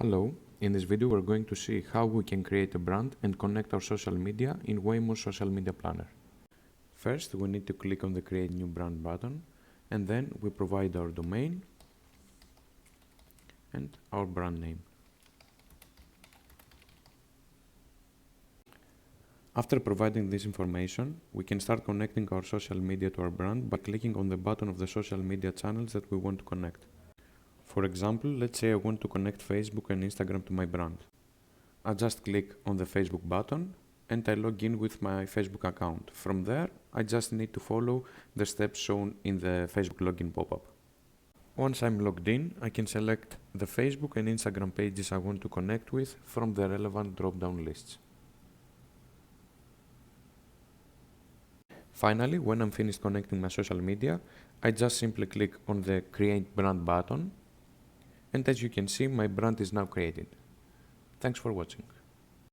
Hello, in this video we're going to see how we can create a brand and connect our social media in WayMore Social Media Planner. First, we need to click on the Create New Brand button, and then we provide our domain and our brand name. After providing this information, we can start connecting our social media to our brand by clicking on the button of the social media channels that we want to connect. For example, let's say I want to connect Facebook and Instagram to my brand. I just click on the Facebook button and I log in with my Facebook account. From there, I just need to follow the steps shown in the Facebook login pop-up. Once I'm logged in, I can select the Facebook and Instagram pages I want to connect with from the relevant drop-down lists. Finally, when I'm finished connecting my social media, I just simply click on the Create Brand button, and as you can see, my brand is now created. Thanks for watching.